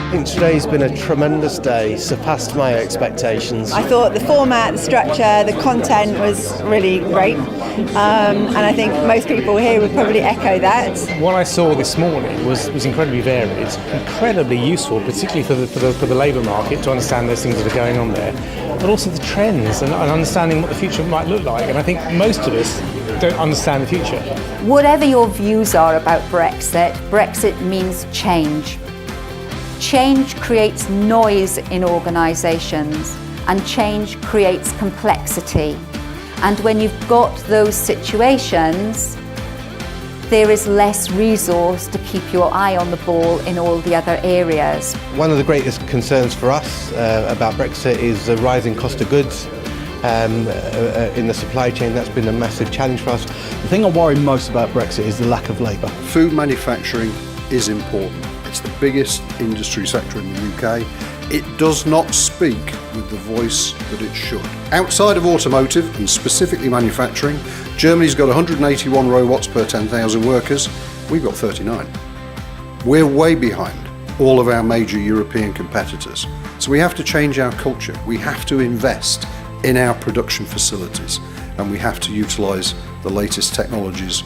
I think today's been a tremendous day, surpassed my expectations. I thought the format, the structure, the content was really great, and I think most people here would probably echo that. What I saw this morning was incredibly varied, incredibly useful, particularly for the labour market, to understand those things that are going on there, but also the trends and understanding what the future might look like. And I think most of us don't understand the future. Whatever your views are about Brexit, Brexit means change. Change creates noise in organisations, and change creates complexity. And when you've got those situations, there is less resource to keep your eye on the ball in all the other areas. One of the greatest concerns for us about Brexit is the rising cost of goods in the supply chain. That's been a massive challenge for us. The thing I worry most about Brexit is the lack of labour. Food manufacturing is important. It's the biggest industry sector in the UK. It does not speak with the voice that it should. Outside of automotive and specifically manufacturing, Germany's got 181 robots per 10,000 workers. We've got 39. We're way behind all of our major European competitors. So we have to change our culture. We have to invest in our production facilities, and we have to utilise the latest technologies,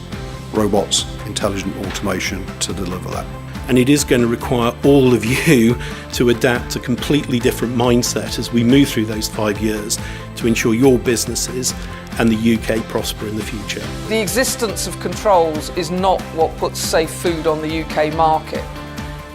robots, intelligent automation to deliver that. And it is going to require all of you to adapt a completely different mindset as we move through those 5 years to ensure your businesses and the UK prosper in the future. The existence of controls is not what puts safe food on the UK market.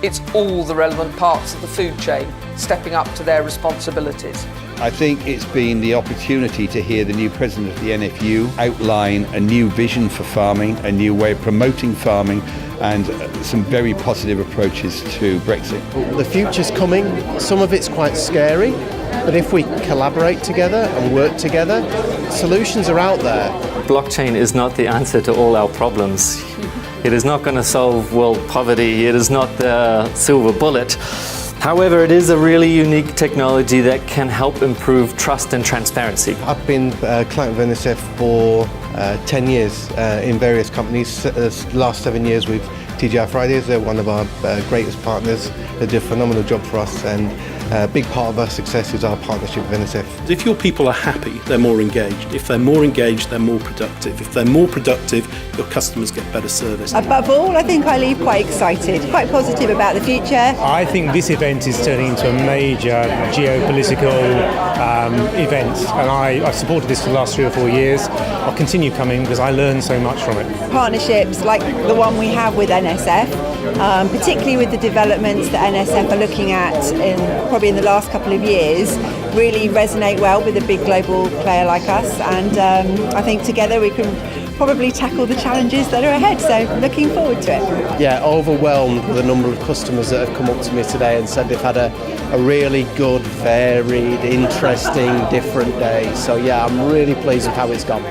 It's all the relevant parts of the food chain stepping up to their responsibilities. I think it's been the opportunity to hear the new president of the NFU outline a new vision for farming, a new way of promoting farming, and some very positive approaches to Brexit. The future's coming. Some of it's quite scary, but if we collaborate together and work together, solutions are out there. Blockchain is not the answer to all our problems. It is not going to solve world poverty. It is not the silver bullet. However, it is a really unique technology that can help improve trust and transparency. I've been a client of NSF for 10 years in various companies. The last 7 years with TGI Fridays. They're one of our greatest partners. They do a phenomenal job for us, and a big part of our success is our partnership with NSF. If your people are happy, they're more engaged. If they're more engaged, they're more productive. If they're more productive, your customers get better service. Above all, I think I leave quite excited, quite positive about the future. I think this event is turning into a major geopolitical event, and I've supported this for the last 3 or 4 years. I'll continue coming because I learn so much from it. Partnerships like the one we have with NSF, particularly with the developments that NSF are looking at probably in the last couple of years, really resonate well with a big global player like us, and I think together we can probably tackle the challenges that are ahead, so looking forward to it. Yeah, overwhelmed with the number of customers that have come up to me today and said they've had a really good, varied, interesting, different day. So yeah, I'm really pleased with how it's gone.